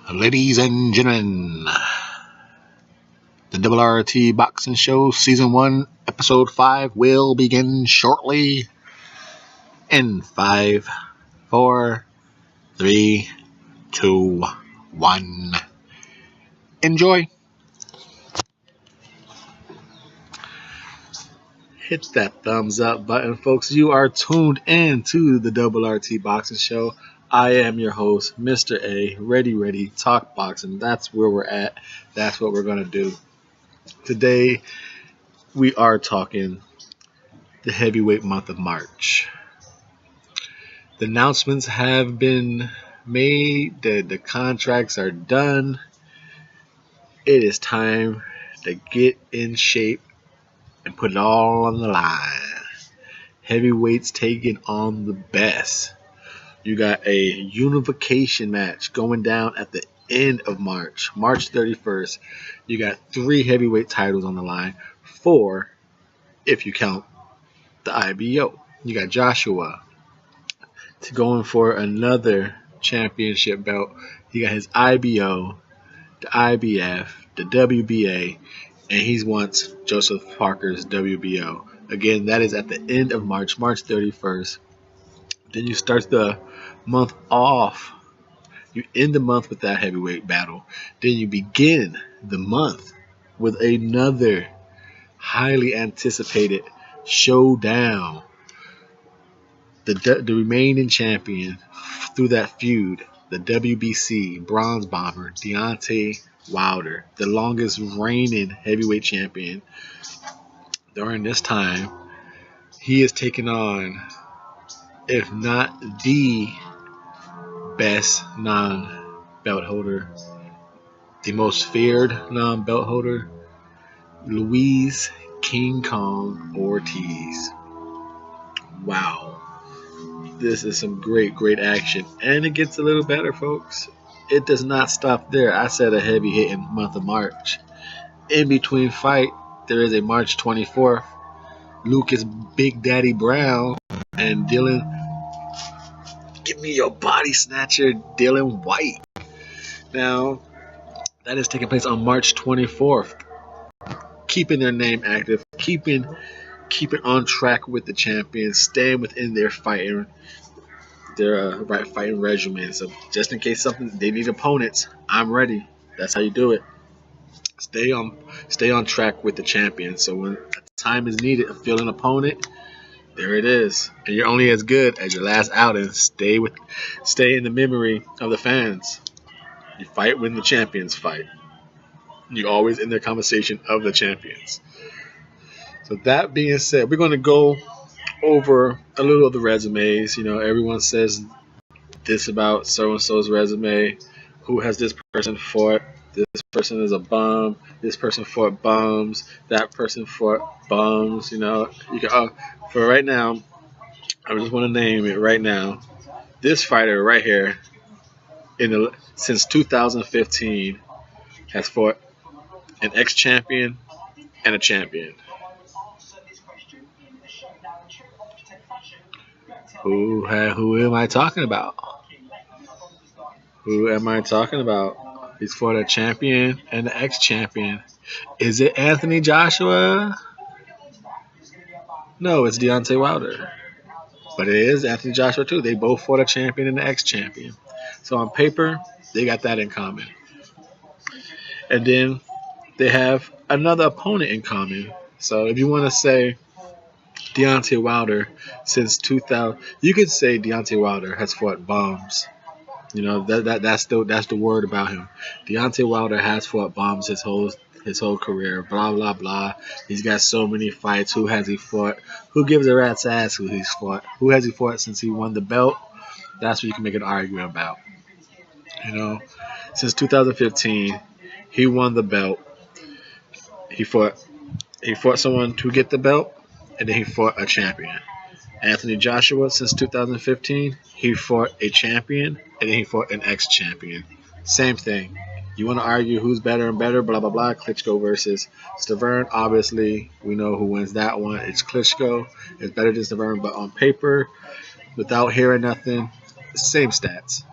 Ladies and gentlemen, the RRT Boxing Show Season 1, Episode 5 will begin shortly in 5, 4, 3, 2, 1. Enjoy. Hit that thumbs up button, folks. You are tuned in to the RRT Boxing Show. I am your host, Mr.A. Ready, talk boxing. That's where we're at. That's what we're going to do. Today, we are talking the heavyweight month of March. The announcements have been made. The contracts are done. It is time to get in shape and put it all on the line. Heavyweights taking on the best. You got a unification match going down at the end of March 31st. You got 3 heavyweight titles on the line. 4 if you count the IBO. You got Joshua going for another championship belt. He got his IBO, the IBF, the WBA, and he wants Joseph Parker's WBO. Again, that is at the end of March 31st. Then you start the month off. You end the month with that heavyweight battle. Then you begin the month with another highly anticipated showdown. The remaining champion through that feud, the WBC bronze bomber, Deontay Wilder, the longest reigning heavyweight champion. During this time, he is taking on, if not the best non-belt holder, the most feared non-belt holder, Luis King Kong Ortiz. Wow. This is some great action. And it gets a little better, folks. It does not stop there. I said a heavy hitting month of March. In between fight, there is a March 24th. Lucas Big Daddy Browne and Dylan, give me your body snatcher, Dylan Whyte. Now, that is taking place on March 24th. Keeping their name active, keeping on track with the champions, staying within their fighting regimen. So just in case they need opponents, I'm ready. That's how you do it. Stay on track with the champions. So when time is needed to fill an opponent, there it is. And you're only as good as your last outing. Stay in the memory of the fans. You fight when the champions fight. You're always in the conversation of the champions. So that being said, we're going to go over a little of the resumes. You know, everyone says this about so-and-so's resume. Who has this person fought? This person is a bum. This person fought bums. That person fought bums. You know, for right now, I just want to name it right now. This fighter right here, since 2015, has fought an ex-champion and a champion. Who am I talking about? Who am I talking about? He's fought a champion and an ex-champion. Is it Anthony Joshua? No, it's Deontay Wilder. But it is Anthony Joshua too. They both fought a champion and an ex-champion. So on paper, they got that in common. And then they have another opponent in common. So if you want to say Deontay Wilder since 2000, you could say Deontay Wilder has fought bombs. You know, that's the word about him. Deontay Wilder has fought bombs his whole career. Blah blah blah. He's got so many fights. Who has he fought? Who gives a rat's ass who he's fought? Who has he fought since he won the belt? That's what you can make an argument about. You know, since 2015, he won the belt. He fought someone to get the belt, and then he fought a champion. Anthony Joshua, since 2015, he fought a champion, and then he fought an ex-champion. Same thing. You want to argue who's better and better, blah, blah, blah. Klitschko versus Stavern. Obviously, we know who wins that one. It's Klitschko. It's better than Stavern, but on paper, without hearing nothing, same stats.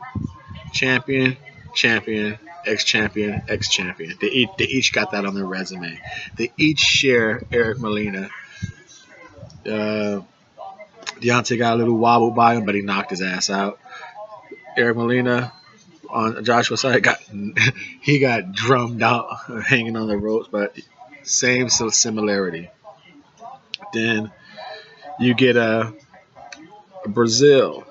Champion, champion, ex-champion, ex-champion. They each got that on their resume. They each share Eric Molina. Deontay got a little wobble by him, but he knocked his ass out. Eric Molina on Joshua's side he got drummed out, hanging on the ropes, but same similarity. Then you get a Brazil.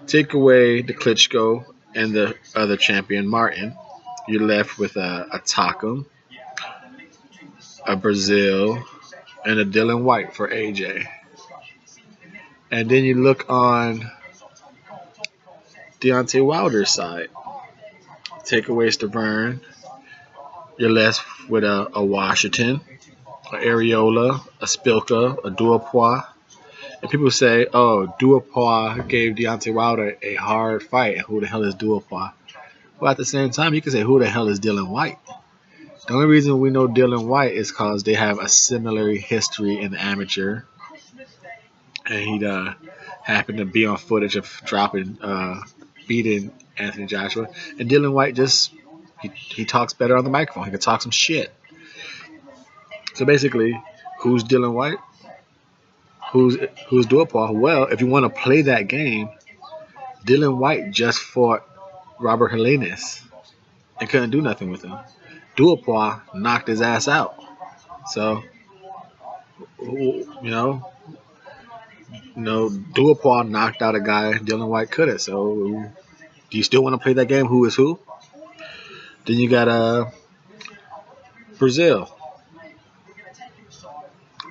Take away the Klitschko and the other champion Martin. You're left with a Takum, a Brazil, and a Dylan Whyte for AJ. And then you look on Deontay Wilder's side. Take away Browne. You're left with a Washington, a Areola, a Spilka, a Duapois. And people say, oh, Duapois gave Deontay Wilder a hard fight. And who the hell is Duapois? Well, at the same time, you can say, who the hell is Dylan Whyte? The only reason we know Dylan Whyte is because they have a similar history in the amateur. And he happened to be on footage of beating Anthony Joshua. And Dylan Whyte he talks better on the microphone. He can talk some shit. So basically, who's Dylan Whyte? Who's Duapois? Well, if you want to play that game, Dylan Whyte just fought Robert Helenius and couldn't do nothing with him. Duapois knocked his ass out. So, Duapois knocked out a guy Dylan Whyte couldn't. So, do you still want to play that game? Who is who? Then you got Brazil.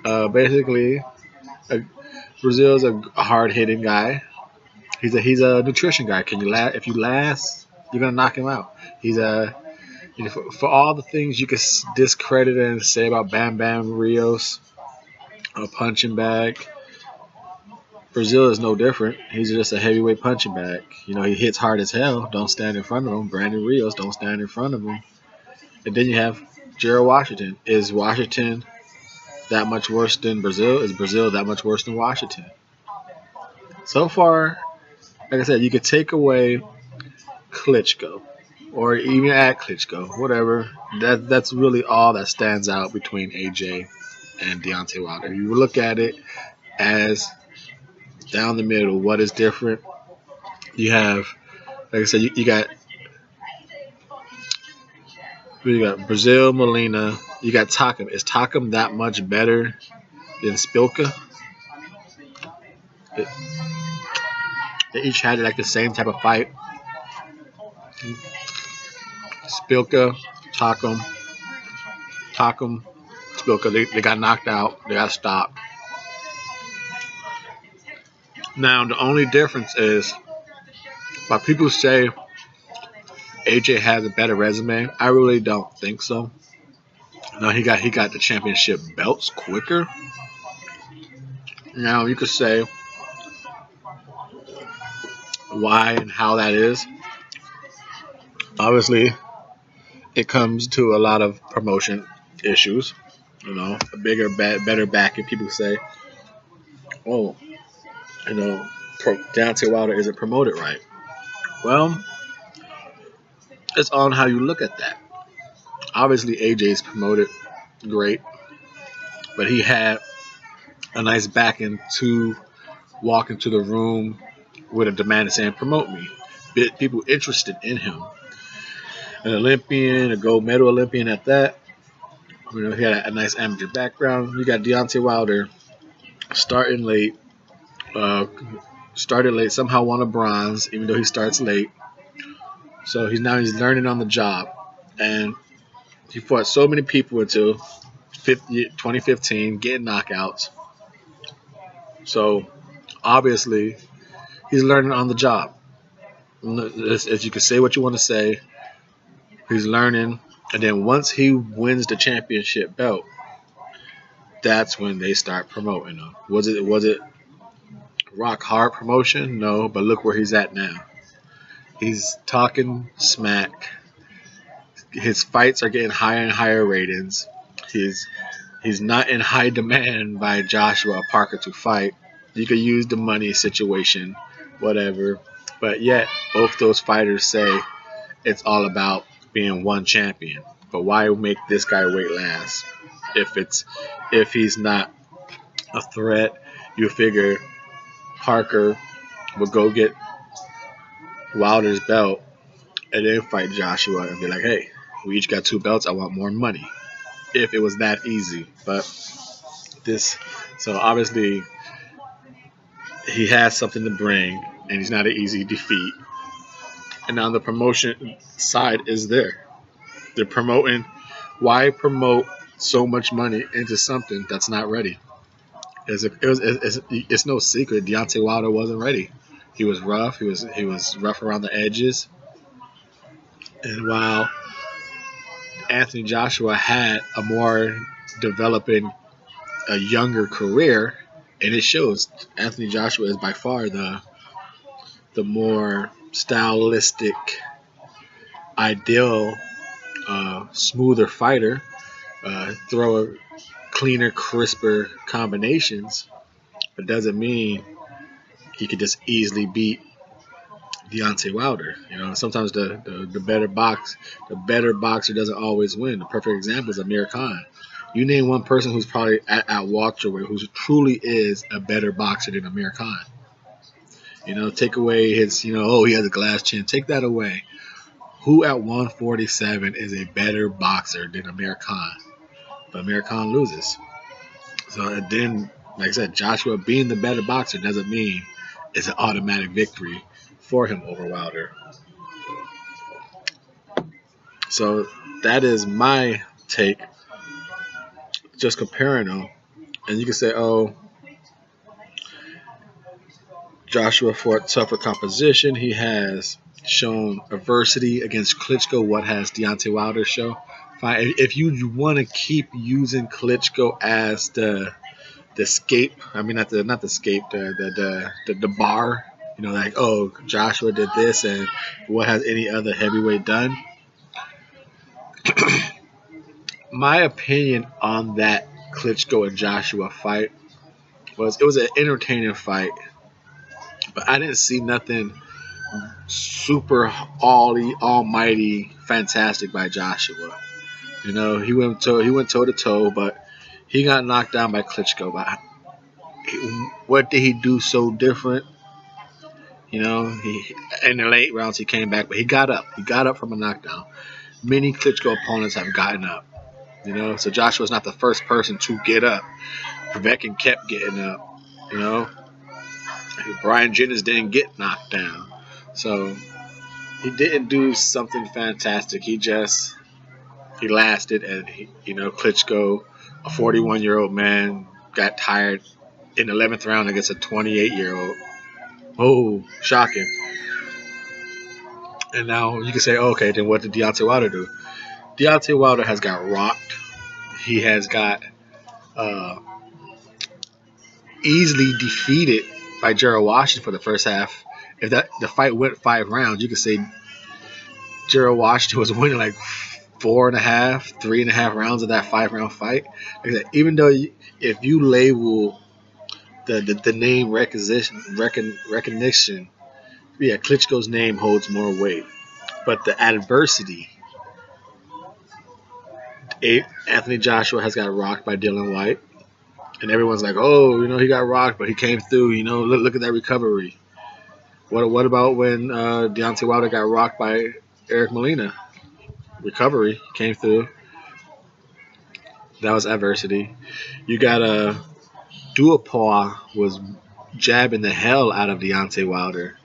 Basically, Brazil's a hard-hitting guy. He's a nutrition guy. If you last, you're gonna knock him out. He's for all the things you could discredit and say about Bam Bam Rios, a punching bag. Brazil is no different. He's just a heavyweight punching bag. He hits hard as hell. Don't stand in front of him. Brandon Rios, don't stand in front of him. And then you have Gerald Washington. Is Washington that much worse than Brazil? Is Brazil that much worse than Washington? So far, like I said, you could take away Klitschko or even add Klitschko, whatever. That's really all that stands out between AJ and Deontay Wilder. You look at it as down the middle. What is different? You have, like I said, you got Brazil, Molina. You got Takum. Is Takum that much better than Spilka? They each had like the same type of fight. Spilka, Takum, Spilka. They got knocked out. They got stopped. Now the only difference is, while people say AJ has a better resume, I really don't think so. No, he got the championship belts quicker. Now you could say why and how that is. Obviously, it comes to a lot of promotion issues. A bigger, better backing. People say, oh, Deontay Wilder isn't promoted right. Well, it's on how you look at that. Obviously, AJ's promoted great, but he had a nice backing to walk into the room with a demand saying, promote me. People interested in him. An Olympian, a gold medal Olympian at that. He had a nice amateur background. You got Deontay Wilder starting late. Started late, somehow won a bronze, even though he starts late. So he's learning on the job. And he fought so many people until 2015, getting knockouts. So obviously, he's learning on the job. As you can say what you want to say, he's learning. And then once he wins the championship belt, that's when they start promoting him. Was it rock hard promotion? No, but look where he's at now. He's talking smack. His fights are getting higher and higher ratings. He's not in high demand by Joshua Parker to fight. You could use the money situation, whatever. But yet, both those fighters say it's all about being one champion. But why make this guy wait last? If he's not a threat, you figure Parker would go get Wilder's belt and then fight Joshua and be like, hey, we each got 2 belts. I want more money. If it was that easy. But so obviously he has something to bring and he's not an easy defeat. And now the promotion side is there. They're promoting. Why promote so much money into something that's not ready? It's no secret. Deontay Wilder wasn't ready. He was rough. He was rough around the edges. And while Anthony Joshua had a more developing, a younger career, and it shows. Anthony Joshua is by far the more stylistic, ideal, smoother fighter. Throw cleaner, crisper combinations, but doesn't mean he could just easily beat Deontay Wilder. Sometimes the better boxer doesn't always win. The perfect example is Amir Khan. You name one person who's probably at welterweight who truly is a better boxer than Amir Khan. Take away his, he has a glass chin. Take that away. Who at 147 is a better boxer than Amir Khan? But Amir Khan loses. So and then, like I said, Joshua being the better boxer doesn't mean it's an automatic victory for him over Wilder. So that is my take. Just comparing them. And you can say, oh, Joshua fought tougher composition. He has shown adversity against Klitschko. What has Deontay Wilder shown? Fine. If you want to keep using Klitschko as the scape, I mean not the scape, the bar, like, oh, Joshua did this, and what has any other heavyweight done? My opinion on that Klitschko and Joshua fight was it was an entertaining fight, but I didn't see nothing super almighty fantastic by Joshua. He went toe to toe, but he got knocked down by Klitschko. But what did he do so different? He in the late rounds he came back, but he got up. He got up from a knockdown. Many Klitschko opponents have gotten up. So Joshua's not the first person to get up. Povetkin kept getting up. Brian Jennings didn't get knocked down. So he didn't do something fantastic. He lasted, and Klitschko, a 41-year-old man, got tired in the 11th round against a 28-year-old. Oh, shocking. And now you can say, okay, then what did Deontay Wilder do? Deontay Wilder has got rocked. He has got easily defeated by Gerald Washington for the first half. If the fight went 5 rounds, you could say Gerald Washington was winning like 4.5, 3.5 rounds of that 5-round fight. Like I said, even though if you label the name recognition, yeah, Klitschko's name holds more weight. But the adversity, Anthony Joshua has got rocked by Dylan Whyte. And everyone's like, oh, he got rocked, but he came through. Look at that recovery. What about when Deontay Wilder got rocked by Eric Molina? Recovery, came through. That was adversity. You got Duopois was jabbing the hell out of Deontay Wilder.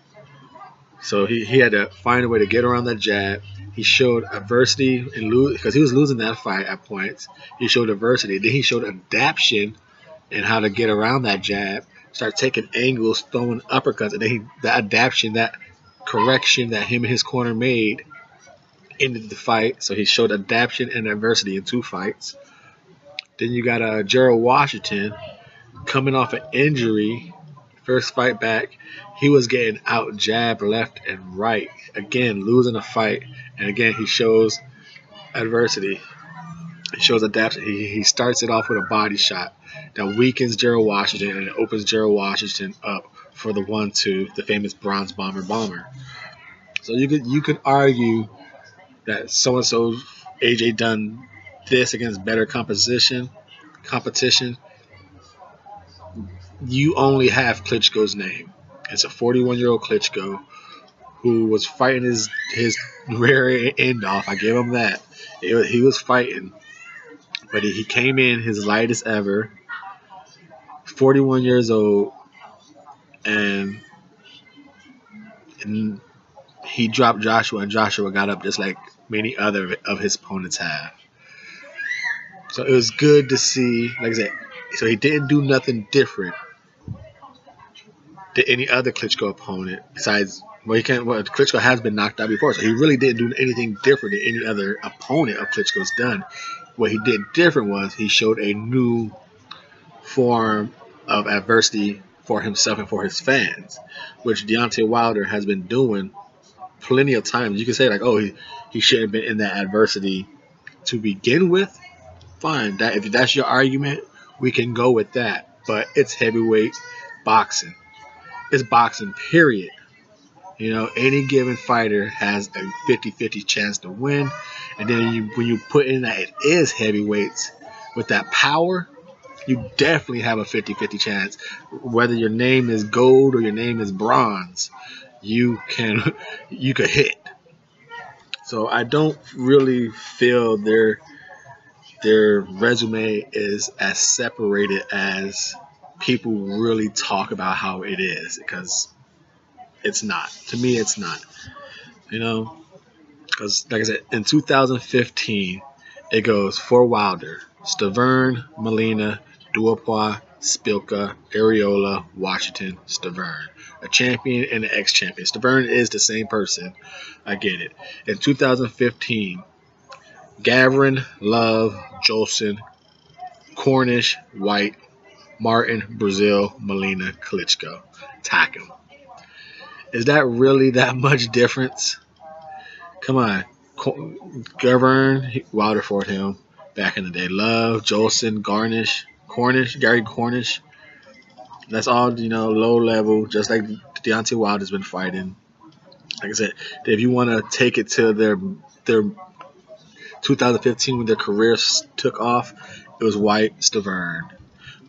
So he had to find a way to get around that jab. He showed adversity because he was losing that fight at points. He showed adversity. Then he showed adaptation and how to get around that jab, start taking angles, throwing uppercuts, and then that adaptation, that correction that him and his corner made ended the fight. So he showed adaptation and adversity in 2 fights. Then you got Gerald Washington coming off an injury, first fight back. He was getting out jabbed left and right. Again, losing a fight. And again, he shows adversity. He shows adaptation. He starts it off with a body shot that weakens Gerald Washington and it opens Gerald Washington up for the 1-2, the famous bronze bomber. So you could argue that so and so AJ done this against better competition. You only have Klitschko's name. It's a 41-year-old Klitschko who was fighting his rear end off. I give him that. He was fighting, but he came in his lightest ever, 41 years old, and he dropped Joshua, and Joshua got up just like many other of his opponents have. So it was good to see, like I said, so he didn't do nothing different to any other Klitschko opponent besides, Klitschko has been knocked out before, so he really didn't do anything different than any other opponent of Klitschko's done. What he did different was he showed a new form of adversity for himself and for his fans, which Deontay Wilder has been doing plenty of times. You can say like, oh, he shouldn't have been in that adversity to begin with. Fine, if that's your argument, we can go with that. But it's heavyweight boxing. It's boxing, period. You know, any given fighter has a 50-50 chance to win. And then when you put in that it is heavyweights with that power, you definitely have a 50-50 chance. Whether your name is gold or your name is bronze, you could hit. So I don't really feel their resume is as separated as people really talk about how it is, because it's not. To me, it's not. You know, because like I said, in 2015, it goes for Wilder: Stavern, Molina, Duopois, Spilka, Areola, Washington, Stavern. A champion and an ex-champion. Stavern is the same person. I get it. In 2015, Gavin, Love, Jolson, Cornish, Whyte, Martin, Brazil, Molina, Klitschko. Attack him. Is that really that much difference? Come on. Gavin, Wilder fought him back in the day. Love, Jolson, Gary Cornish. That's all, low level, just like Deontay Wilder's been fighting. Like I said, if you want to take it to their 2015 when their careers took off, it was Whyte, Stavern,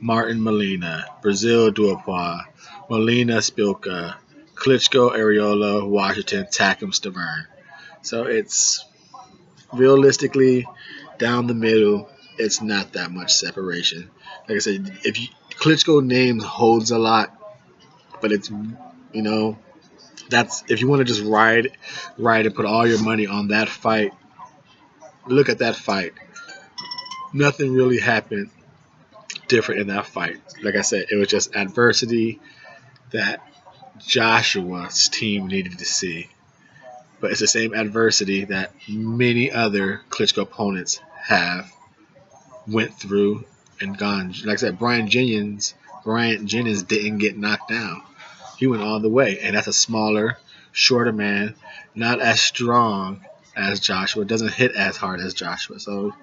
Martin, Molina, Brazil, Duopois, Molina, Spilka, Klitschko, Areola, Washington, Takam, Stavern. So it's realistically down the middle. It's not that much separation. Like I said, Klitschko name holds a lot, but it's that's if you want to just ride and put all your money on that fight. Look at that fight. Nothing really happened different in that fight. Like I said, it was just adversity that Joshua's team needed to see. But it's the same adversity that many other Klitschko opponents have went through and gone. Like I said, Bryant Jennings didn't get knocked down. He went all the way, and that's a smaller, shorter man, not as strong as Joshua, doesn't hit as hard as Joshua. So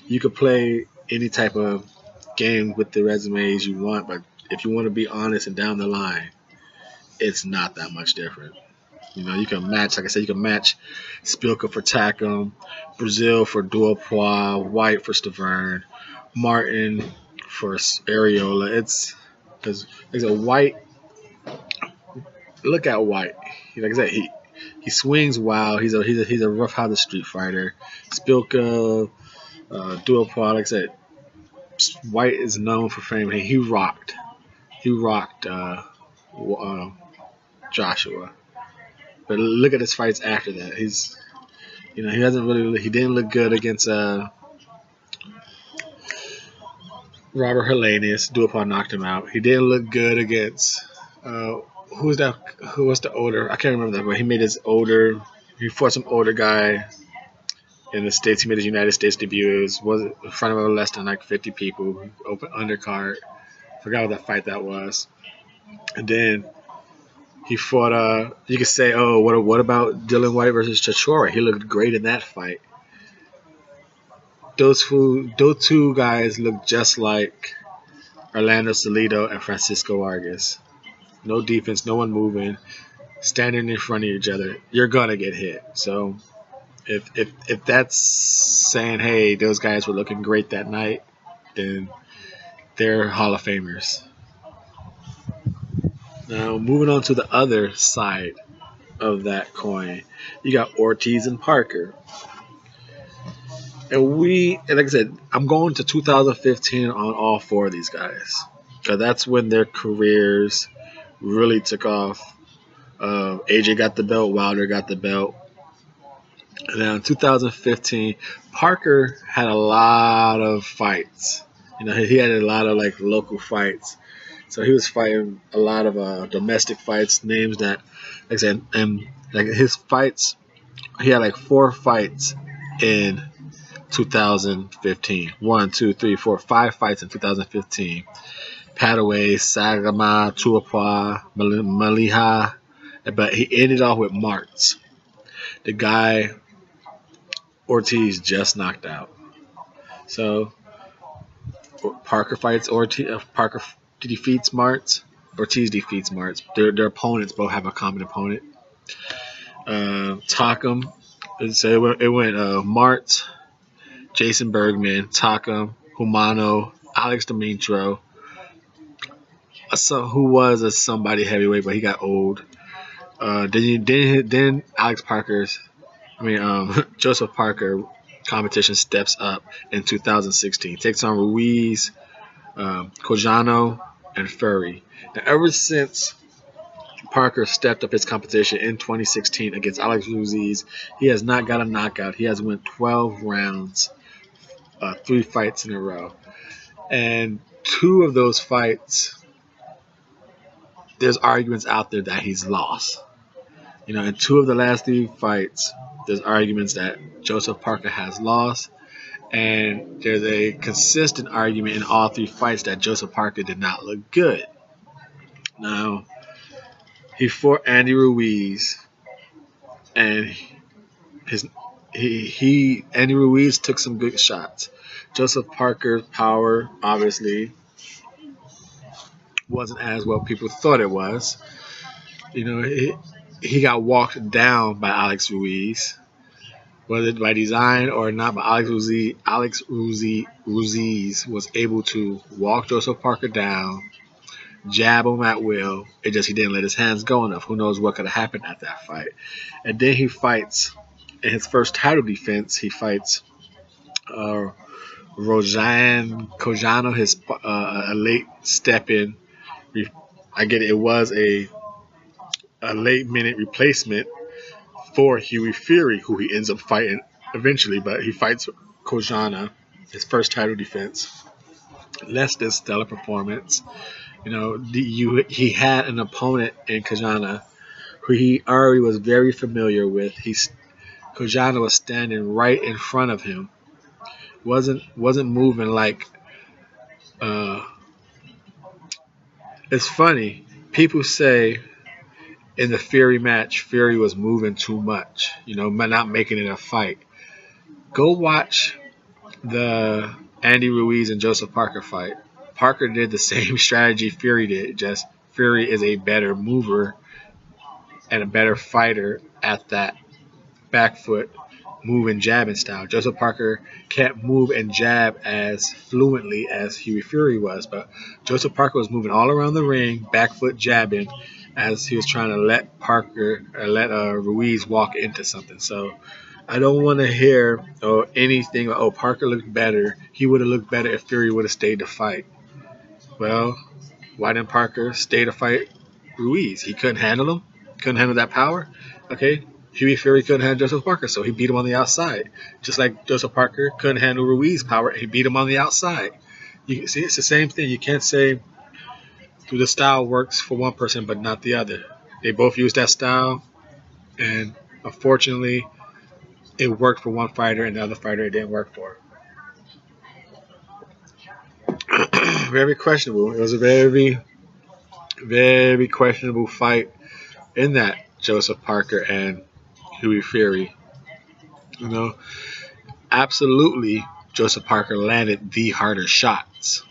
you could play any type of game with the resumes you want, but if you want to be honest and down the line, it's not that much different. You can match, like I said, you can match Spilka for Takam, Brazil for Duopois, Whyte for Stavern, Martin for Areola. It's because like I said, Whyte. Look at Whyte. Like I said, he swings wild. He's a rough-house street fighter. Spilka, Duopois. Like I said, Whyte is known for fame. He rocked Joshua. But look at his fights after that. He didn't look good against Robert Helenius. Duopois knocked him out. He didn't look good against who was the older? I can't remember that, but he fought some older guy in the States. He made his United States debut. It was in front of less than like 50 people, open undercard. Forgot what that fight that was. And then he fought. You could say, oh, what about Dylan Whyte versus Chisora? He looked great in that fight. Those two guys look just like Orlando Salido and Francisco Vargas. no defense, no one moving, standing in front of each other, you're gonna get hit. So if that's saying, hey, those guys were looking great that night, then they're Hall of Famers. Now moving on to the other side of that coin, you got Ortiz and Parker. And like I said, I'm going to 2015 on all four of these guys. Because that's when their careers really took off. AJ got the belt, Wilder got the belt. And then in 2015, Parker had a lot of fights. He had a lot of like local fights. So he was fighting a lot of domestic fights, names that, like I said, and like his fights, he had like 4 fights in 2015. 1, 2, 3, 4, 5 fights in 2015. Padaway, Sagama, Tuapua, Maliha, but he ended off with Martz, the guy Ortiz just knocked out. So Parker fights Ortiz. Parker defeats Martz. Ortiz defeats Martz. Their opponents both have a common opponent. Takam. So it went Martz, Jason Bergman, Takam, Humano, Alex Demetro, who was a somebody heavyweight, but he got old. Then Joseph Parker competition steps up in 2016. Takes on Ruiz, Cojano, and Fury. Now, ever since Parker stepped up his competition in 2016 against Alex Ruiz, he has not got a knockout. He has won 12 rounds, 3 fights in a row. And 2 of those fights, there's arguments out there that he's lost. In 2 of the last 3 fights, there's arguments that Joseph Parker has lost, and there's a consistent argument in all 3 fights that Joseph Parker did not look good. Now, he fought Andy Ruiz, and Andy Ruiz took some good shots. Joseph Parker's power, obviously, wasn't as well people thought it was. He got walked down by Alex Ruiz, whether by design or not. But Alex Ruiz was able to walk Joseph Parker down, jab him at will. He didn't let his hands go enough. Who knows what could have happened at that fight? And then he fights in his first title defense. He fights Rojan Cojano, his a late step in. I get it. It was a late minute replacement for Hughie Fury, who he ends up fighting eventually, but he fights Cojano, his first title defense. Less than stellar performance. He had an opponent in Cojano who he already was very familiar with. Cojano was standing right in front of him, wasn't moving like. It's funny. People say in the Fury match, Fury was moving too much, not making it a fight. Go watch the Andy Ruiz and Joseph Parker fight. Parker did the same strategy Fury did, just Fury is a better mover and a better fighter at that back foot move and jabbing style. Joseph Parker can't move and jab as fluently as Hughie Fury was, but Joseph Parker was moving all around the ring, back foot jabbing, as he was trying to let Ruiz walk into something. So I don't want to hear anything. Parker looked better. He would have looked better if Fury would have stayed to fight. Well, why didn't Parker stay to fight Ruiz? He couldn't handle him. Couldn't handle that power. Okay, Hughie Fury couldn't handle Joseph Parker, so he beat him on the outside. Just like Joseph Parker couldn't handle Ruiz's power, he beat him on the outside. You see, it's the same thing. You can't say the style works for one person but not the other. They both use that style, and unfortunately, it worked for one fighter and the other fighter it didn't work for. Very questionable. It was a very, very questionable fight in that Joseph Parker and Hughie Fury. Absolutely, Joseph Parker landed the harder shots.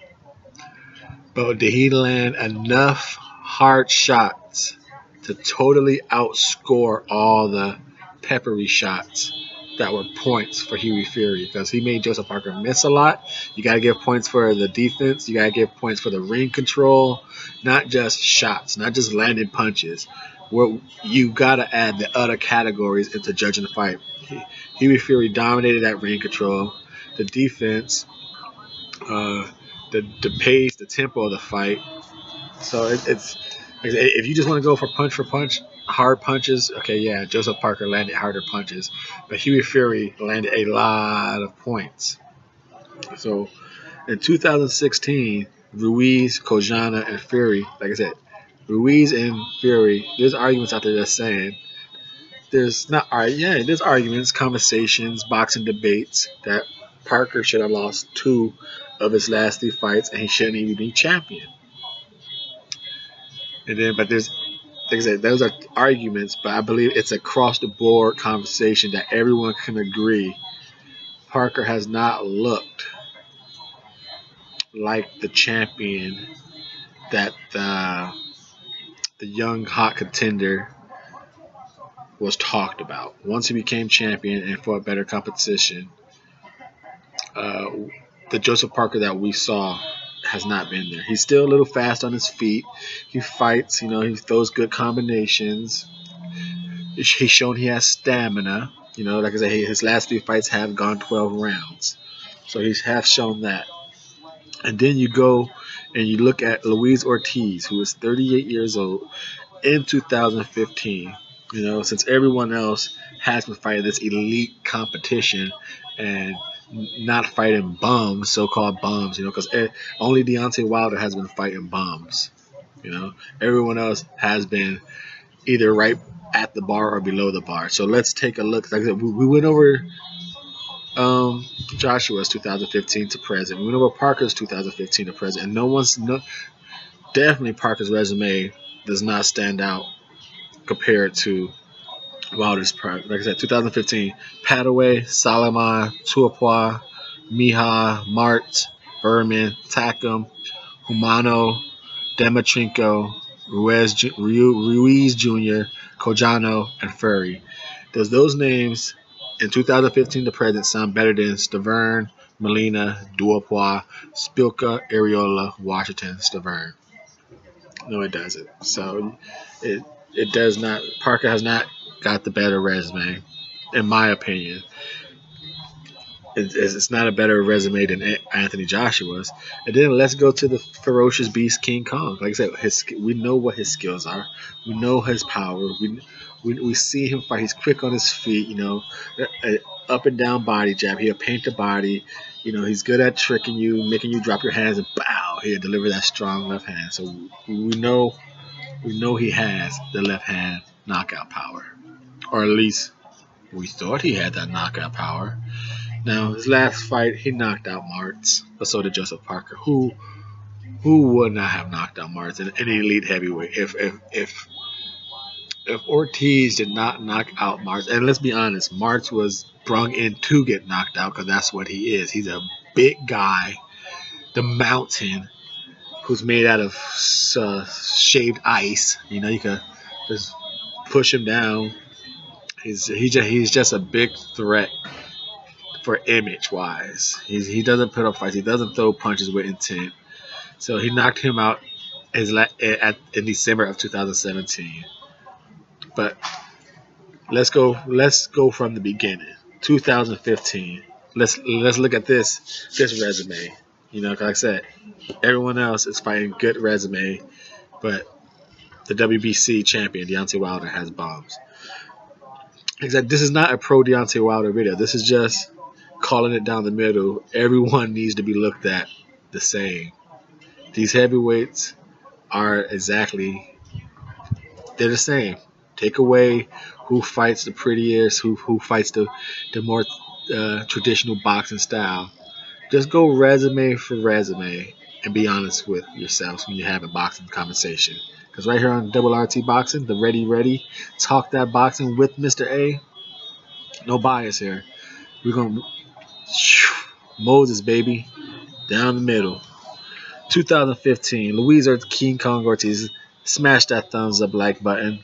But did he land enough hard shots to totally outscore all the peppery shots that were points for Huey Fury because he made Joseph Parker miss a lot. You got to give points for the defense. You got to give points for the ring control, not just shots, not just landing punches. Where you got to add the other categories into judging the fight. Huey Fury dominated that ring control, the defense, the pace, the tempo of the fight. So it's if you just want to go for punch, hard punches, okay, yeah, Joseph Parker landed harder punches, but Huey Fury landed a lot of points. So in 2016, Ruiz, Kojana, and Fury, like I said, Ruiz and Fury, there's arguments out there that's saying there's arguments, conversations, boxing debates that Parker should have lost 2 of his last 3 fights and he shouldn't even be champion. And then, but there's, like I said, those are arguments, but I believe it's across the board conversation that everyone can agree Parker has not looked like the champion that the young hot contender was talked about. Once he became champion and fought better competition, the Joseph Parker that we saw has not been there. He's still a little fast on his feet. He fights, he throws good combinations. He's shown he has stamina. Like I said, his last 3 fights have gone 12 rounds. So he has shown that. And then you go and you look at Luis Ortiz, who is 38 years old in 2015. Since everyone else has been fighting this elite competition and not fighting bums, so-called bums, because only Deontay Wilder has been fighting bums. Everyone else has been either right at the bar or below the bar. So let's take a look. Like I said, we went over Joshua's 2015 to present. We went over Parker's 2015 to present, and definitely Parker's resume does not stand out compared to Wilder's part. Like I said, 2015, Padaway, Salaman, Tuapua, Miha, Mart, Berman, Takam, Humano, Demetrenko, Ruiz Jr., Kojano, and Fury. Does those names in 2015 to present sound better than Stavern, Molina, Duopois, Spilka, Areola, Washington, Stavern? No, it doesn't. So it does not. Parker has not got the better resume, in my opinion. It's not a better resume than Anthony Joshua's. And then let's go to the ferocious beast King Kong. Like I said, we know what his skills are. We know his power. We see him fight. He's quick on his feet. Up and down body jab. He'll paint the body. He's good at tricking you, making you drop your hands, and bow, he'll deliver that strong left hand. So we know he has the left hand knockout power, or at least we thought he had that knockout power. Now, his last fight, he knocked out Martz, but so did Joseph Parker. Who would not have knocked out Martz in an elite heavyweight? If Ortiz did not knock out Martz, and let's be honest, Martz was brung in to get knocked out because that's what he is. He's a big guy, the mountain, who's made out of shaved ice. You can just push him down. He's just a big threat for image wise. He doesn't put up fights. He doesn't throw punches with intent. So he knocked him out in December of 2017. But let's go from the beginning. 2015. Let's look at this resume. Like I said, everyone else is fighting good resume, but the WBC champion Deontay Wilder has bombs. Exactly. This is not a pro Deontay Wilder video. This is just calling it down the middle. Everyone needs to be looked at the same. These heavyweights are they're the same. Take away who fights the prettiest, who fights the more traditional boxing style. Just go resume for resume and be honest with yourselves when you have a boxing conversation. Because right here on Double RT Boxing, the Ready, talk that boxing with Mr.A. No bias here. We're going to Moses, baby, down the middle. 2015, Luis King Kong Ortiz. Smash that thumbs up like button.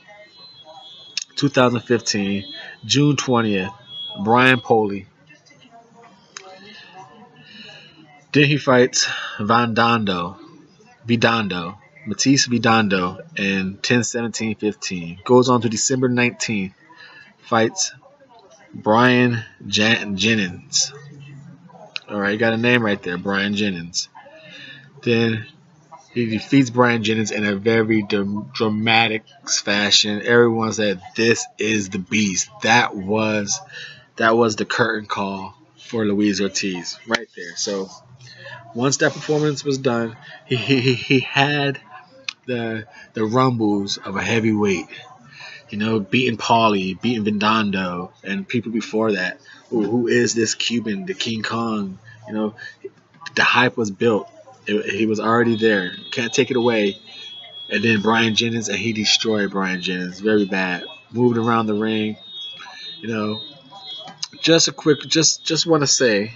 2015, June 20th, Brian Poley. Then he fights Vidando, Matisse Vidando in 10-17-15. Goes on to December 19th, fights Brian Jennings. All right, you got a name right there, Brian Jennings. Then he defeats Brian Jennings in a very dramatic fashion. Everyone said, "This is the beast." That was the curtain call for Luis Ortiz right there. So once that performance was done, he had the rumbles of a heavyweight. You know, beating Paulie, beating Vendando, and people before that. Who is this Cuban, the King Kong? You know, the hype was built. He was already there. Can't take it away. And then Brian Jennings, and he destroyed Brian Jennings very bad. Moved around the ring. You know, just a quick, just want to say,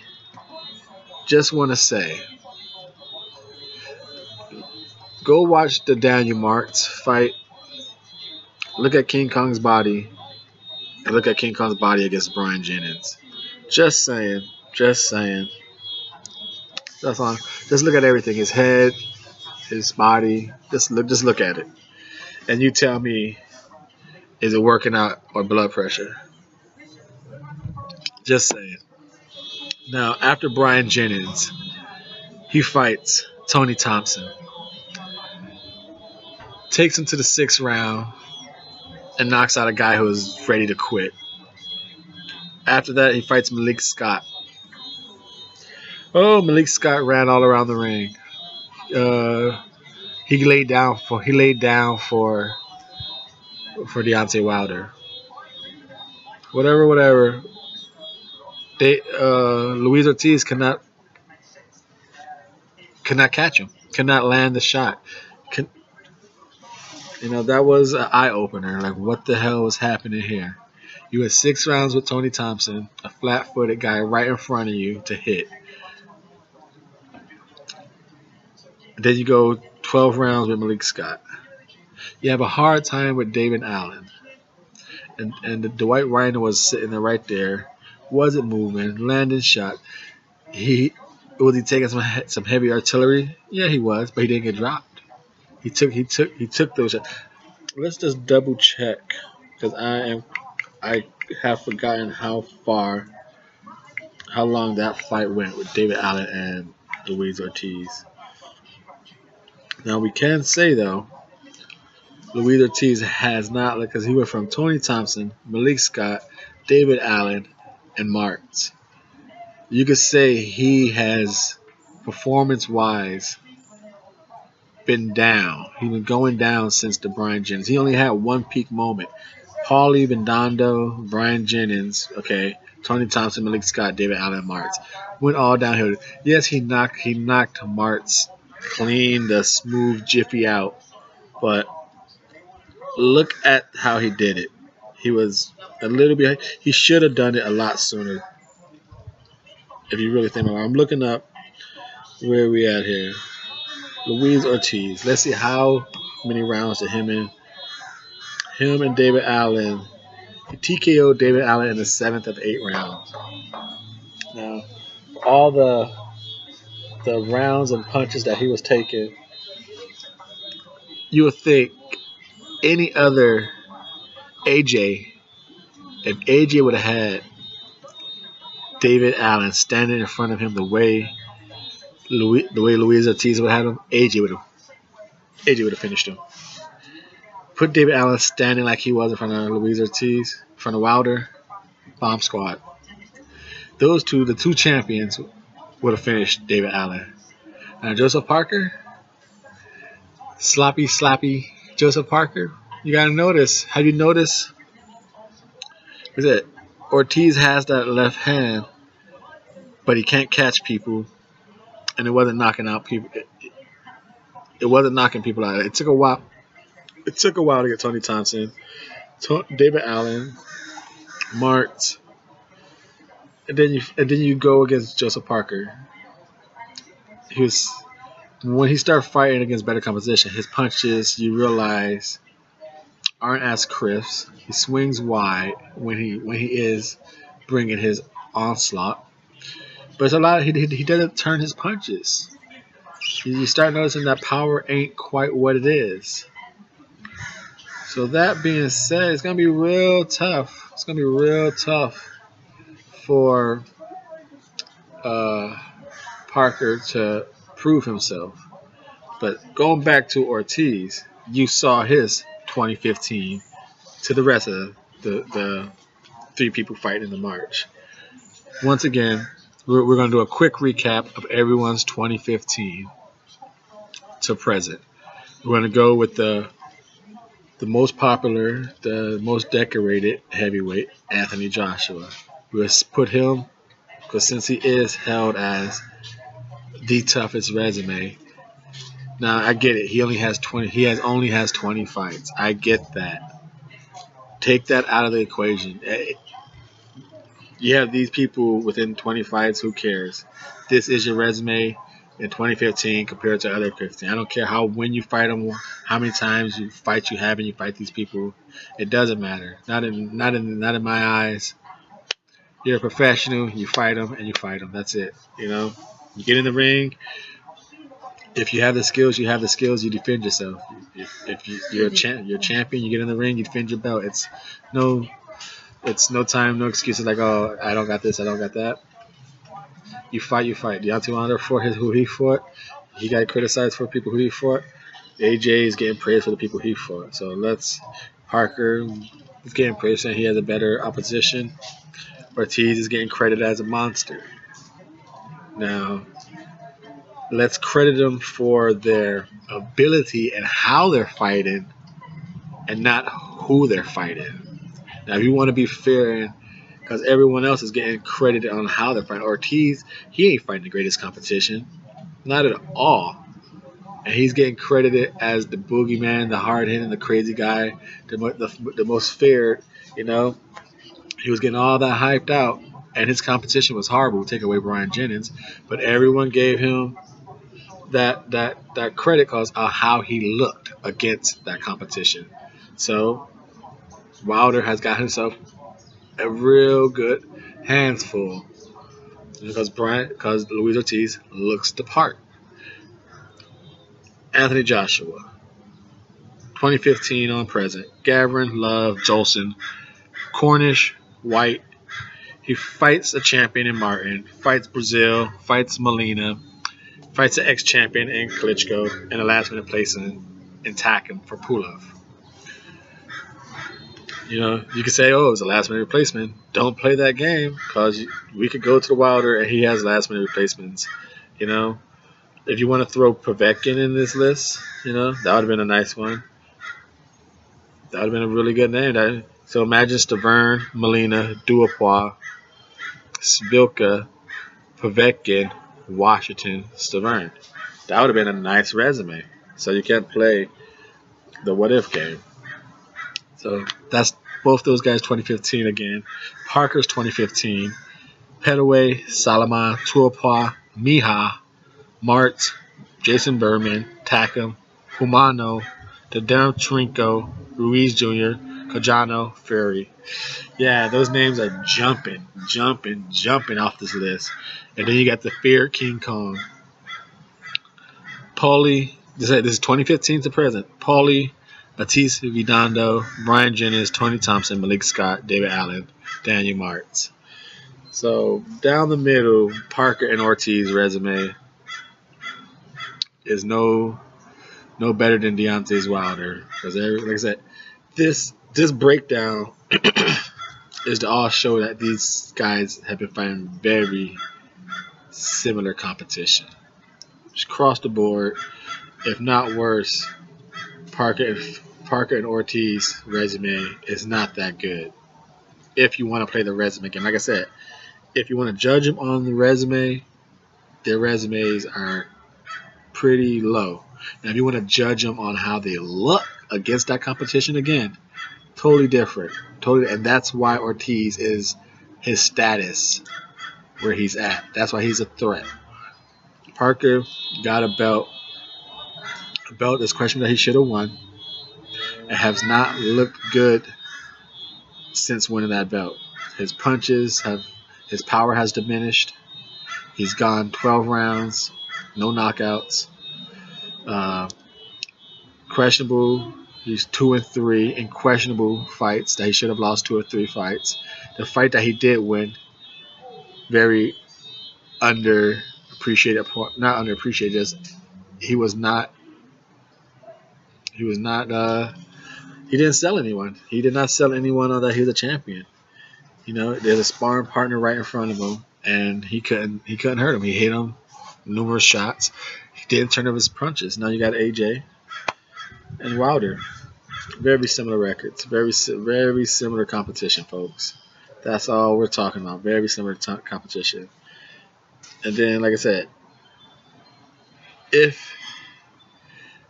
go watch the Daniel Marks fight. Look at King Kong's body, and look at King Kong's body against Brian Jennings. Just saying. That's on. Just look at everything. His head, his body. Just look at it, and you tell me, is it working out or blood pressure? Just saying. Now, after Brian Jennings, he fights Tony Thompson, takes him to the 6th round, and knocks out a guy who was ready to quit. After that, he fights Malik Scott. Oh, Malik Scott ran all around the ring. He laid down for Deontay Wilder. Whatever. Luis Ortiz cannot catch him. Cannot land the shot. That was an eye opener. Like, what the hell was happening here? You had 6 rounds with Tony Thompson, a flat-footed guy right in front of you to hit. Then you go 12 rounds with Malik Scott. You have a hard time with David Allen. And the Dwight Reiner was sitting there right there. Wasn't moving, landing shot. Was he taking some heavy artillery? Yeah, he was, but he didn't get dropped. He took those shots. Let's just double check, because I have forgotten how long that fight went with David Allen and Luis Ortiz. Now we can say though, Luis Ortiz has not, because he went from Tony Thompson, Malik Scott, David Allen, and Marks. You could say he has, performance-wise, been down. He's been going down since the Brian Jennings. He only had one peak moment. Paulie Vendando, Brian Jennings, okay, Tony Thompson, Malik Scott, David Allen, Marks. Went all downhill. Yes, he knocked Marks clean, the smooth jiffy out, but look at how he did it. He was a little bit. He should have done it a lot sooner. If you really think about it, I'm looking up where we at here. Luis Ortiz. Let's see how many rounds did him and David Allen. He TKO'd David Allen in the 7th of 8 rounds. Now, all the rounds and punches that he was taking, you would think any other AJ, if AJ would have had David Allen standing in front of him the way Luis Ortiz would have him, AJ would have finished him. Put David Allen standing like he was in front of Luis Ortiz, in front of Wilder, bomb squad. The two champions, would have finished David Allen. Now Joseph Parker, sloppy Joseph Parker. You gotta notice. Have you noticed? Is it Ortiz has that left hand, but he can't catch people, and it wasn't knocking out people. It wasn't knocking people out. It took a while. It took a while to get Tony Thompson, David Allen, Marks, and then you go against Joseph Parker. when he starts fighting against better competition, his punches, you realize, aren't as crisp. He swings wide when he is bringing his onslaught, but it's a lot. He doesn't turn his punches. You start noticing that power ain't quite what it is. So that being said, it's gonna be real tough. It's gonna be real tough for uh, Parker to prove himself. But going back to Ortiz, you saw his 2015 to the rest of the three people fighting in the March. Once again, we're going to do a quick recap of everyone's 2015 to present. We're going to go with the most popular, the most decorated heavyweight, Anthony Joshua. We'll put him, because since he is held as the toughest resume. Now I get it. He only has 20. Only has 20 fights. I get that. Take that out of the equation. You have these people within 20 fights. Who cares? This is your resume in 2015 compared to other 15. I don't care when you fight them, how many times you have, and you fight these people. It doesn't matter. Not in my eyes. You're a professional. You fight them and you fight them. That's it. You get in the ring. If you have the skills, you have the skills. You defend yourself. If you're a champion, you get in the ring, you defend your belt. It's no time, no excuses like, oh, I don't got this, I don't got that. You fight. Deontay Wilder fought who he fought. He got criticized for people who he fought. AJ is getting praised for the people he fought. So Parker is getting praised saying he has a better opposition. Ortiz is getting credited as a monster. Now, let's credit them for their ability and how they're fighting and not who they're fighting. Now, if you want to be fair, because everyone else is getting credited on how they're fighting. Ortiz, he ain't fighting the greatest competition. Not at all. And he's getting credited as the boogeyman, the hard-hitting, the crazy guy, the most feared, He was getting all that hyped out, and his competition was horrible. Take away Brian Jennings. But everyone gave him that credit because of how he looked against that competition. So Wilder has got himself a real good hands full because Luis Ortiz looks the part. Anthony Joshua, 2015 on present. Gavin, Love, Jolson, Cornish, Whyte. He fights a champion in Martin, fights Brazil, fights Molina, fights an ex-champion in Klitschko, and a last-minute placement in Takum for Pulov. You could say, oh, it was a last-minute replacement. Don't play that game because we could go to the Wilder and he has last-minute replacements. If you want to throw Povetkin in this list, that would have been a nice one. That would have been a really good name. So imagine Stavern, Molina, Duapois, Svilka, Povetkin, Washington, Stavern. That would have been a nice resume. So you can't play the what-if game. So that's both those guys 2015 again. Parker's 2015. Petaway, Salama, Tuapua, Miha, Martz, Jason Berman, Takum, Humano, Trinco, Ruiz Jr., Cojano, Fury. Yeah, those names are jumping off this list. And then you got the feared King Kong. Paulie, this is 2015 to present. Paulie, Matisse Vidando, Brian Jennings, Tony Thompson, Malik Scott, David Allen, Daniel Martz. So down the middle, Parker and Ortiz resume is no better than Deontay's Wilder. Because like I said, this breakdown is to all show that these guys have been fighting very similar competition. Just across the board, if not worse, Parker and Ortiz resume is not that good. If you want to play the resume game, like I said, if you want to judge them on the resume, their resumes are pretty low. Now, if you want to judge them on how they look against that competition, again, totally different. And that's why Ortiz is his status where he's at. That's why he's a threat. Parker got a belt A belt is question that he should have won. And has not looked good since winning that belt. His punches have, his power has diminished. He's gone 12 rounds, no knockouts. Uh, questionable. He's 2-3 in questionable fights that he should have lost 2 or 3 fights. The fight that he did win, very underappreciated. Not underappreciated. Just he was not. He was not. He didn't sell anyone. He did not sell anyone on that he was a champion. You know, there's a sparring partner right in front of him, and he couldn't hurt him. He hit him numerous shots. He didn't turn up his punches. Now you got AJ and Wilder. Very similar records. Very similar competition, folks. That's all we're talking about. Very similar competition. And then, like I said, if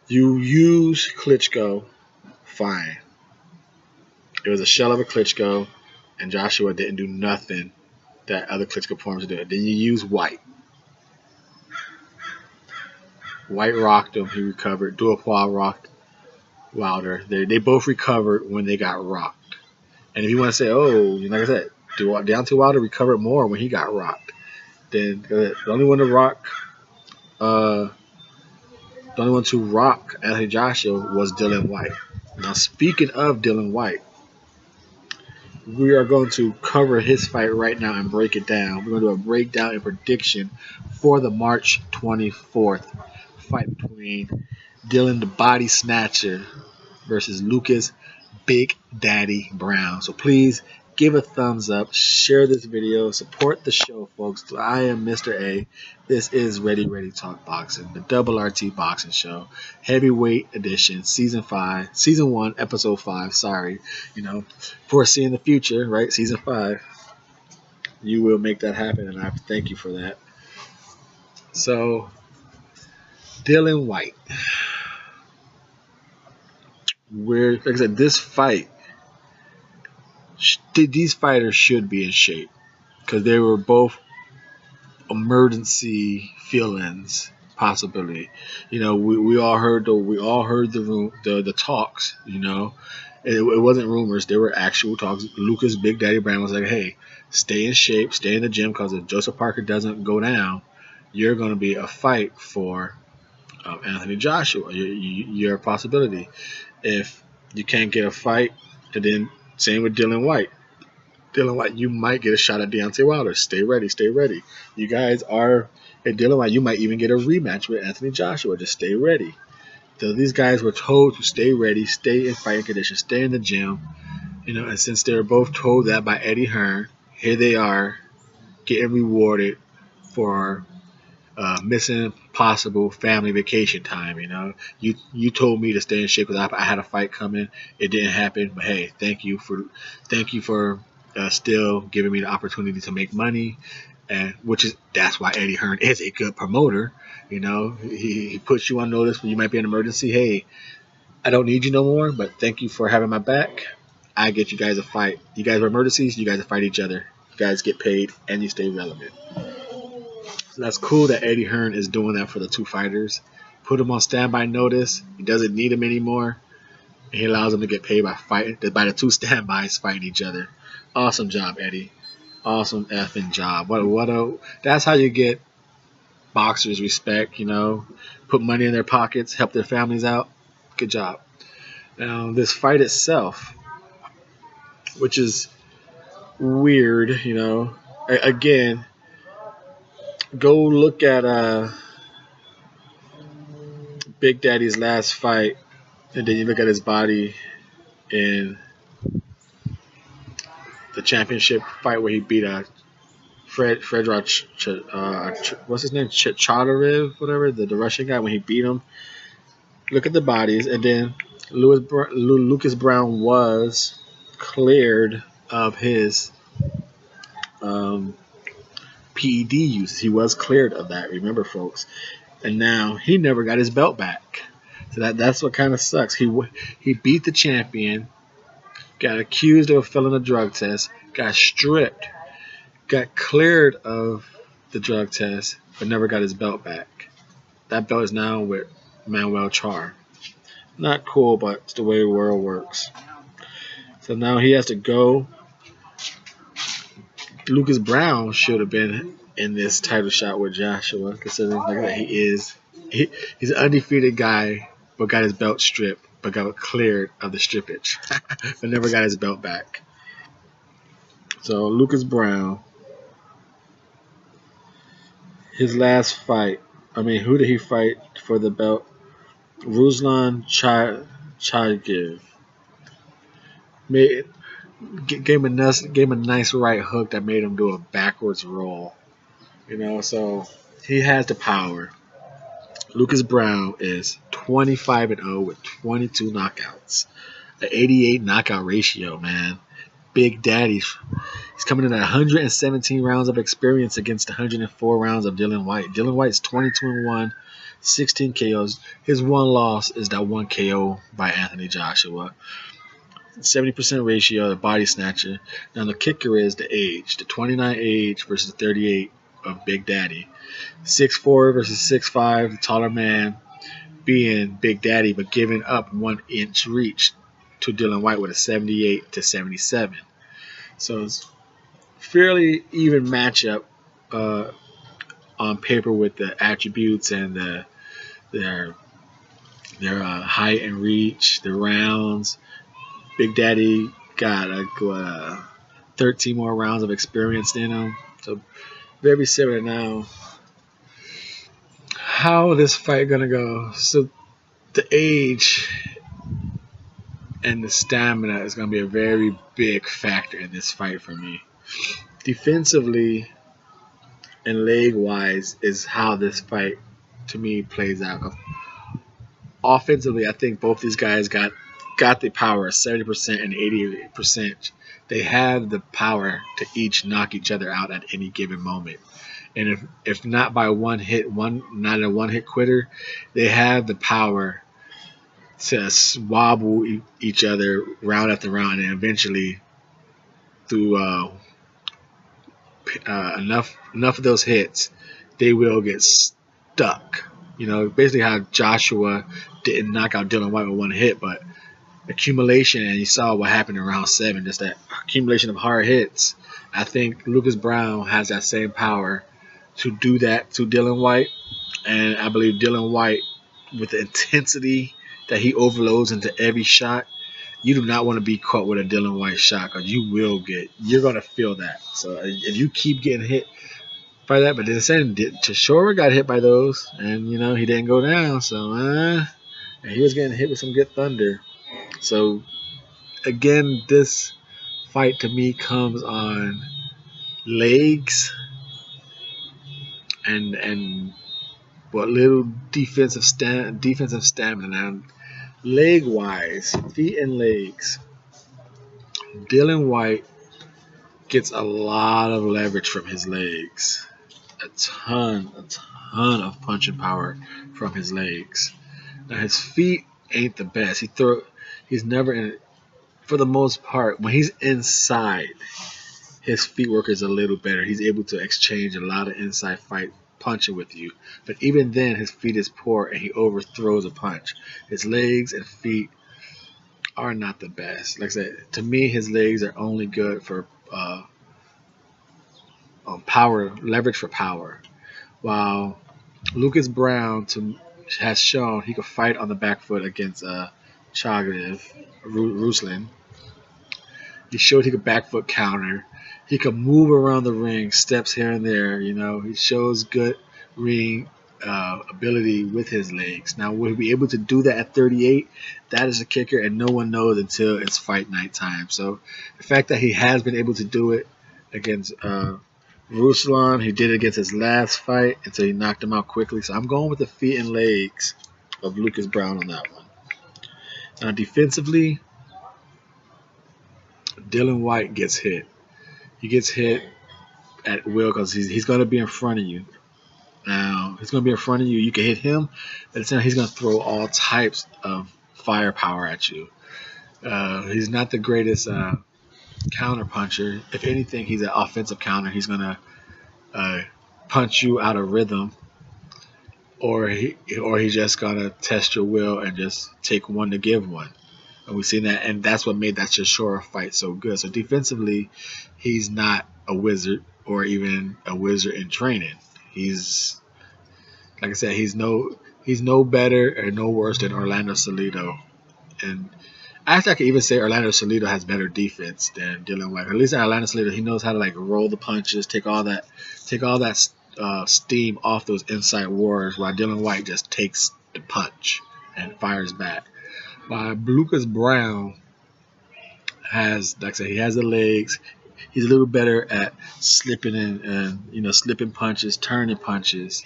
you use Klitschko, fine. It was a shell of a Klitschko, and Joshua didn't do nothing that other Klitschko performers did. Then you use Whyte. Whyte rocked him. He recovered. Duopois rocked Wilder. They both recovered when they got rocked. And if you want to say, oh, like I said, Deontay Wilder recovered more when he got rocked. Then the only one to rock, Anthony Joshua was Dillian Whyte. Now, speaking of Dillian Whyte, we are going to cover his fight right now and break it down. We're going to do a breakdown and prediction for the March 24th fight between Dylan the Body Snatcher versus Lucas Big Daddy Browne. So please give a thumbs up, share this video, support the show, folks. I am Mr. A. This is Ready Talk Boxing, the Double RT Boxing Show, Heavyweight Edition, Season 1, Episode 5. Sorry, foreseeing the future, right? Season 5. You will make that happen, and I thank you for that. So, Dillian Whyte. Like I said, this fight, these fighters should be in shape because they were both emergency fill-ins possibility. We all heard the talks. It wasn't rumors; they were actual talks. Lucas Big Daddy Browne was like, "Hey, stay in shape, stay in the gym, because if Joseph Parker doesn't go down, you're going to be a fight for Anthony Joshua. You're a possibility. If you can't get a fight, and then same with Dillian Whyte. Dillian Whyte, you might get a shot at Deontay Wilder. Stay ready. You guys are at Dillian Whyte. You might even get a rematch with Anthony Joshua. Just stay ready." So these guys were told to stay ready, stay in fighting condition, stay in the gym. And since they were both told that by Eddie Hearn, here they are getting rewarded for missing possible family vacation time. You told me to stay in shape because I had a fight coming. It didn't happen, but hey, thank you for still giving me the opportunity to make money, and that's why Eddie Hearn is a good promoter. He puts you on notice when you might be in an emergency. Hey, I don't need you no more, but thank you for having my back. I get you guys a fight. You guys are emergencies. You guys fight each other. You guys get paid, and you stay relevant. So that's cool that Eddie Hearn is doing that for the two fighters. Put them on standby notice. He doesn't need them anymore. And he allows them to get paid by the two standbys fighting each other. Awesome job, Eddie. Awesome effing job. That's how you get boxers respect. Put money in their pockets, help their families out. Good job. Now this fight itself, which is weird, again. Go look at Big Daddy's last fight, and then you look at his body in the championship fight where he beat Fedor, what's his name, Chadarev, whatever, the Russian guy. When he beat him, look at the bodies, and then Lucas Browne was cleared of his PED use. He was cleared of that, remember, folks. And now he never got his belt back. So that's what kind of sucks. He beat the champion, got accused of failing a drug test, got stripped, got cleared of the drug test, but never got his belt back. That belt is now with Manuel Char. Not cool, but it's the way the world works. So now he has to go. Lucas Browne should have been in this title shot with Joshua, considering like that he is. He's an undefeated guy, but got his belt stripped, but got cleared of the strippage, but never got his belt back. So Lucas Browne, his last fight. I mean, who did he fight for the belt? Ruslan Chagayev. Made gave him a nice right hook that made him do a backwards roll. So he has the power. Lucas Browne is 25-0 with 22 knockouts, an 88 knockout ratio. Man, Big Daddy. He's coming in at 117 rounds of experience against 104 rounds of Dillian Whyte. Dillian Whyte's 22-1, 16 KOs. His one loss is that one KO by Anthony Joshua. 70% ratio, the body snatcher. Now the kicker is the age, the 29 age versus 38 of Big Daddy. 6'4 versus 6'5, the taller man being Big Daddy, but giving up 1 inch reach to Dillian Whyte with a 78 to 77. So it's fairly even matchup on paper with the attributes and their height and reach, the rounds. Big Daddy got 13 more rounds of experience in him. So very similar now. How this fight gonna go? So the age and the stamina is gonna be a very big factor in this fight for me. Defensively and leg wise is how this fight to me plays out. Offensively, I think both these guys got the power, 70% and 88%. They have the power to each knock each other out at any given moment. And if not by one hit, not a one hit quitter, they have the power to wobble each other round after round, and eventually through enough of those hits, they will get stuck. Basically how Joshua didn't knock out Dillian Whyte with one hit, but accumulation, and you saw what happened in round 7, just that accumulation of hard hits. I think Lucas Browne has that same power to do that to Dillian Whyte, and I believe Dillian Whyte, with the intensity that he overloads into every shot, you do not want to be caught with a Dillian Whyte shot, because you're going to feel that. So if you keep getting hit by that, but then saying Chisora got hit by those, and he didn't go down, so and he was getting hit with some good thunder. So again, this fight to me comes on legs and what little defensive stamina. Now, leg wise, feet and legs, Dillian Whyte gets a lot of leverage from his legs. A ton of punching power from his legs. Now his feet ain't the best. He's never in. For the most part, when he's inside, his feet work is a little better. He's able to exchange a lot of inside fight punching with you. But even then, his feet is poor and he overthrows a punch. His legs and feet are not the best. Like I said, to me, his legs are only good for power, leverage for power. While Lucas Browne has shown he could fight on the back foot against Chagayev, Ruslan. He showed he could back foot counter. He could move around the ring, steps here and there. He shows good ring ability with his legs. Now, will he be able to do that at 38? That is a kicker, and no one knows until it's fight night time. So the fact that he has been able to do it against Ruslan, he did it against his last fight until he knocked him out quickly. So I'm going with the feet and legs of Lucas Browne on that one. Now, defensively, Dillian Whyte gets hit. He gets hit at will because he's going to be in front of you. Now, he's going to be in front of you. You can hit him, but at the same time, he's going to throw all types of firepower at you. He's not the greatest counter puncher. If anything, he's an offensive counter. He's going to punch you out of rhythm or he's just gonna test your will and just take one to give one. And we've seen that, and that's what made that Chisora fight so good. So defensively, he's not a wizard or even a wizard in training. He's, like I said, he's no better or no worse than Orlando Salido. And actually, I could even say Orlando Salido has better defense than Dylan Whyte. At least Orlando Salido, he knows how to like roll the punches, take all that steam off those inside wars, while Dylan Whyte just takes the punch and fires back. While Lucas Browne has, like I said, he has the legs. He's a little better at slipping and slipping punches, turning punches,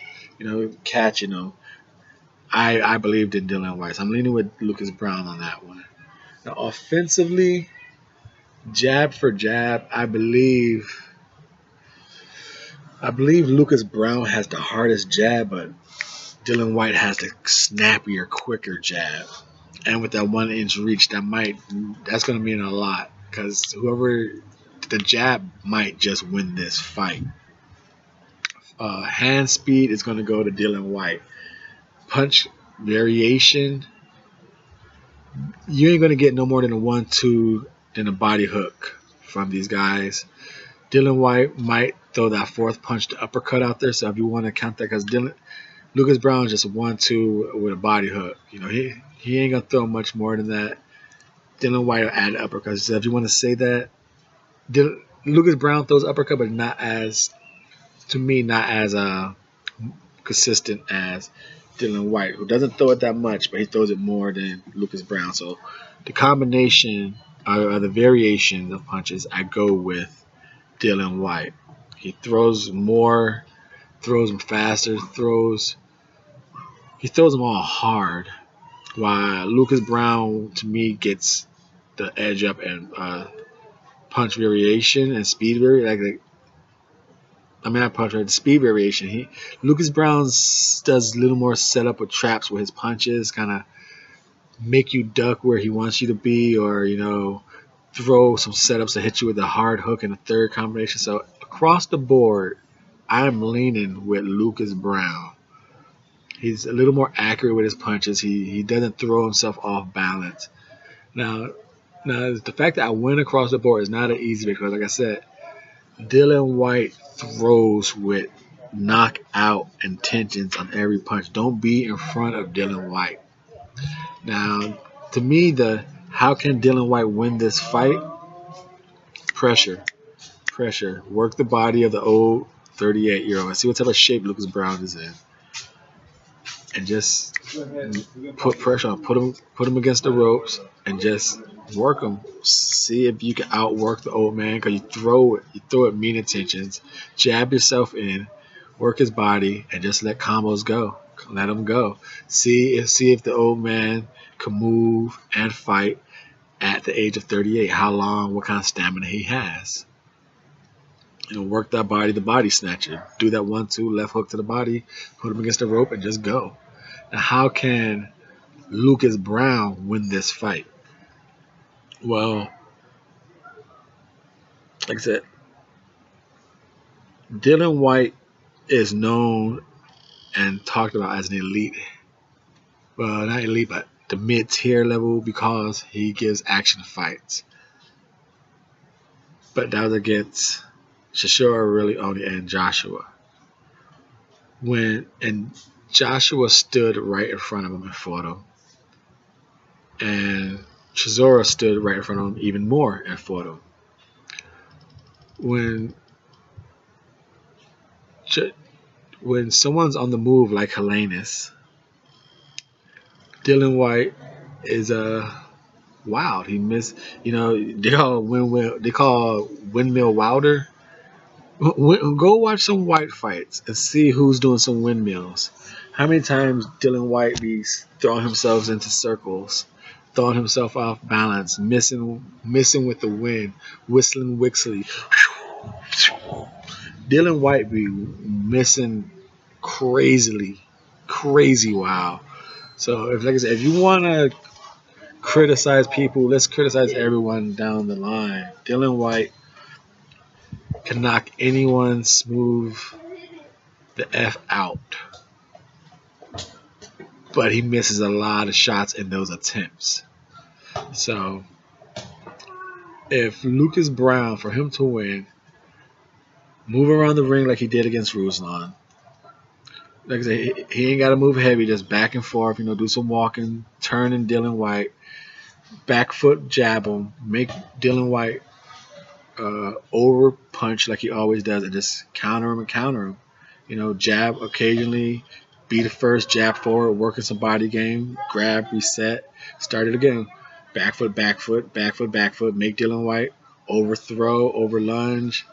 catching them. I believed in Dylan Whyte. So I'm leaning with Lucas Browne on that one. Now, offensively, jab for jab, I believe Lucas Browne has the hardest jab, but Dylan Whyte has the snappier, quicker jab. And with that 1-inch reach, that's going to mean a lot, because the jab might just win this fight. Hand speed is going to go to Dylan Whyte. Punch variation, you ain't going to get no more than a 1-2 than a body hook from these guys. Dylan Whyte might throw that fourth punch, the uppercut out there. So if you want to count that, because Lucas Browne is just a 1-2 with a body hook. He ain't gonna throw much more than that. Dylan Whyte will add uppercuts. So if you want to say that, Lucas Browne throws uppercut, but not as consistent as Dylan Whyte, who doesn't throw it that much, but he throws it more than Lucas Browne. So the combination or the variation of punches, I go with Dylan Whyte. He throws more, throws them faster, he throws them all hard. While Lucas Browne, to me, gets the edge up and punch variation and speed variation. The speed variation. Lucas Browne does a little more setup with traps with his punches, kind of make you duck where he wants you to be, or throw some setups to hit you with a hard hook in a third combination. So across the board, I'm leaning with Lucas Browne. He's a little more accurate with his punches. He doesn't throw himself off balance. Now the fact that I win across the board is not an easy, because like I said, Dylan Whyte throws with knockout intentions on every punch. Don't be in front of Dylan Whyte. Now, to me, how can Dylan Whyte win this fight? Pressure. Work the body of the old 38-year-old. See what type of shape Lucas Browne is in, and just put pressure on. Put him against the ropes and just work him. See if you can outwork the old man, because you throw it mean intentions. Jab yourself in, work his body, and just let combos go. Let him go. See if the old man can move and fight at the age of 38. How long? What kind of stamina he has? Work that body, the body snatcher. Do that 1-2 left hook to the body. Put him against the rope and just go. Now, how can Lucas Browne win this fight? Well, like I said, Dylan Whyte is known and talked about as an elite. Well, not elite, but the mid-tier level, because he gives action fights. But that was against Chisora, really only, and Joshua. And Joshua stood right in front of him and fought him. And Chisora stood right in front of him even more and fought him. When someone's on the move like Helenius, Dylan Whyte is wild. He missed. They call windmill Wilder. Go watch some Whyte fights and see who's doing some windmills. How many times Dylan Whyte be throwing himself into circles, throwing himself off balance, missing with the wind, whistling Wixley. Dylan Whyte be missing crazy wild. So if you want to criticize people, let's criticize everyone down the line. Dylan Whyte can knock anyone smooth the F out. but he misses a lot of shots in those attempts. So if Lucas Browne, for him to win, move around the ring like he did against Ruslan. Like I said, he ain't got to move heavy, just back and forth, do some walking, turning Dylan Whyte, back foot jab him, make Dylan Whyte over punch like he always does, and just counter him. Jab occasionally, be the first, jab forward, working some body game, grab, reset, start it again. Back foot, make Dylan Whyte overthrow, over lunge,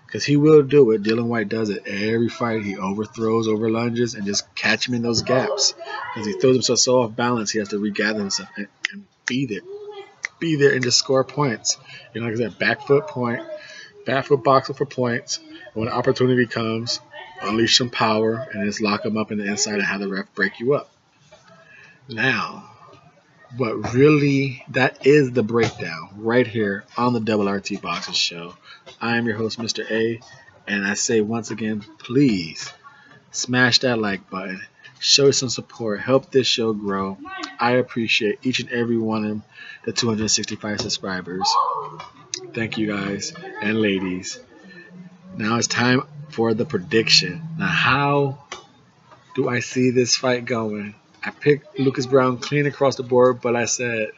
because he will do it. Dylan Whyte does it every fight. He overthrows, over lunges, and just catch him in those gaps. Because he throws himself so off balance, he has to regather himself and be there. Be there and just score points. Like I said, back foot boxer for points. When an opportunity comes, unleash some power and just lock him up in the inside and have the ref break you up. Now, but really, that is the breakdown right here on the Double RT Boxing Show. I am your host, Mr.A, and I say once again, please smash that like button. Show some support. Help this show grow. I appreciate each and every one of the 265 subscribers. Thank you guys and ladies. Now it's time for the prediction. Now, how do I see this fight going? I picked Lucas Browne clean across the board, but I said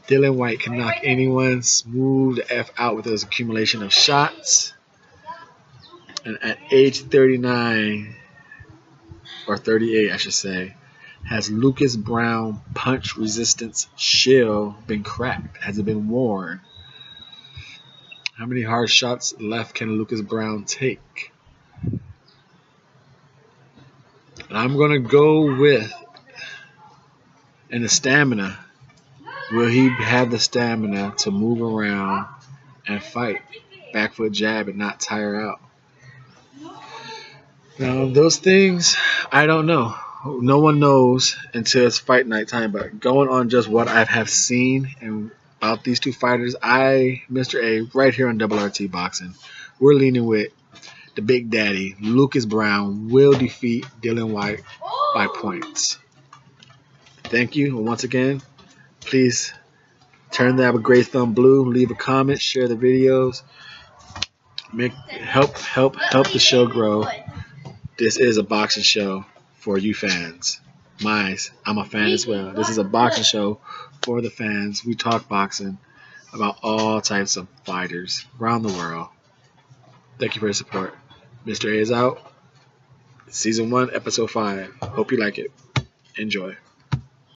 Dylan Whyte can knock anyone smooth the F out with his accumulation of shots. And at age 39, or 38 I should say, has Lucas Browne punch resistance shield been cracked? Has it been worn? How many hard shots left can Lucas Browne take? And I'm going to go with, and the stamina. Will he have the stamina to move around and fight? Back foot jab and not tire out. Now, those things, I don't know. No one knows until it's fight night time. But going on just what I have seen and about these two fighters, Mr.A, right here on Double RT Boxing, we're leaning with the Big Daddy. Lucas Browne will defeat Dylan Whyte by points. Thank you. And once again, please turn that gray thumb blue, leave a comment, share the videos, help the show grow. This is a boxing show for you fans. I'm a fan as well. This is a boxing show for the fans. We talk boxing about all types of fighters around the world. Thank you for your support. Mr.A is out. Season 1, Episode 5. Hope you like it. Enjoy.